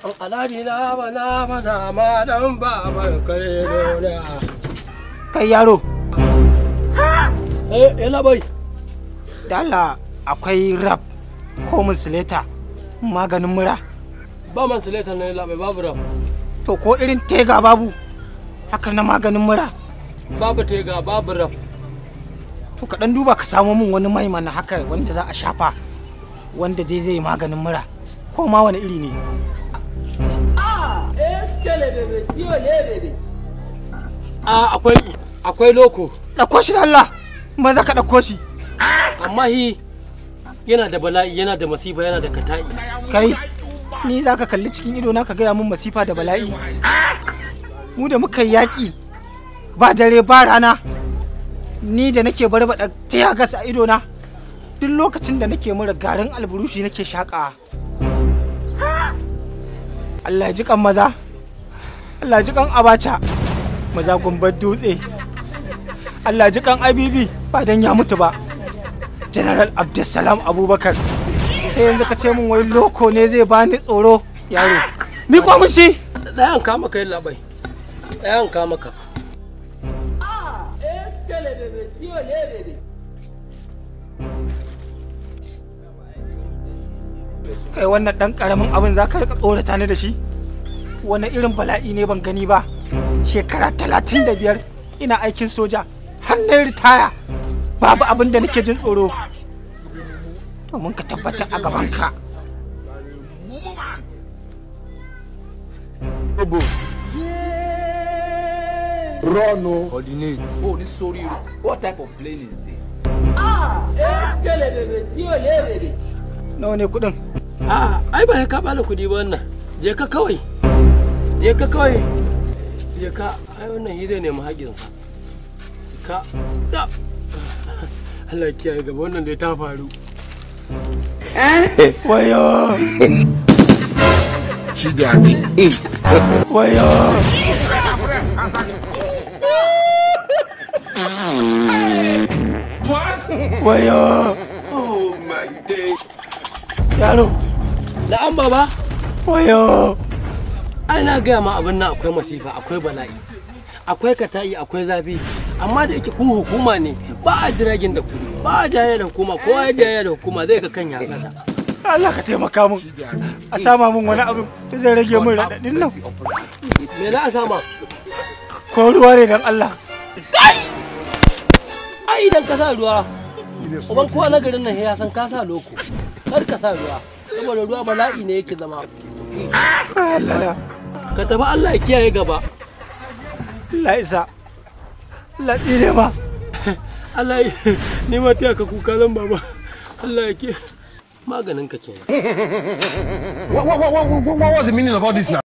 Alhaji na bana ma dan baban kai dole. Kai yaro. Labai. Da Allah akwai rap ko musuleta maganin mura. Ba musuleta ne labai babu rap. To ko irin tega babu haka na maganin mura. Babu tega babu rap. To ka dan duba ka samu min wani mai mana haka wanda za a shafa wanda dai zai maganin mura ko ma wani iri ne. Akwai loko. Ɗauko shi da Allah, maza ka ɗauko shi. Amma yana da bala'i, yana da masifa, yana da kata'i. Kai, ni za ka kalli cikin ido na ka gaya min masifa da bala'i. Mu da muka yaƙi ba dare ba rana, ni da nake barbaɗa tiya gas a ido na. Duk lokacin da nake mura garin alburushi nake shaƙa. Allah ji kan maza, Allah ji kan abacha, maza gumbar dutse, Allah ji kan abibi ba dan ya mutu ba. General Abdulsalam Abubakar, sai yanzu ka ce min wai loko ne zai bani tsoro yaro. Ni ko mun shi? Ɗayan ka maka yin labai, ɗayan ka maka. Kai wannan ɗan ƙaramin abin za ka rika tsorata ni da shi? Wani irin bala'i ne ban gani ba. Shekara 35 ina aikin soja, har na ritaya. Babu abin da nake jin tsoro. Domin ka tabbatar a gabanka. Rono. Coordinate. Oh, this sorry. What type of plane is this? Nawa ne kuɗin? Ai ba ka bala kuɗi ba wannan. Je ka kawai. Je ka kawai. Je ka ai wannan hide ne mahaƙinsa. Ka da. Allah kiyaye gaba wannan da ta faru. Wayo. Shi da ni. Wayo. What? Wayo. Oh my day. Yaro. Na'am baba. Wayo. Ai na gaya ma abin nan akwai masifa, akwai bala'i. Akwai kata'i, akwai zafi. Amma da yake ku hukuma ne, ba a jiragin da ku, ba a jaya da hukuma, kowa ya jaya da hukuma zai ga kan ya kasa. Allah ka taimaka min. A sama min wani abu da zai rage min raɗaɗin nan. Me za a sama? Ko ruwa ne dan Allah. Kai! Ai idan ka sa ruwa, uban kowa na garin nan ya san ka sa loko. Kar ka sa ruwa, saboda ruwa bala'i ne yake zama. Allah. Ka tafi Allah ya kiyaye gaba. Allah isa. Allah tsire ma. Allah ya ni ma taya ka kuka zan baba. Allah ya kiyaye. Maganin ka kenan. What was the meaning of all this now?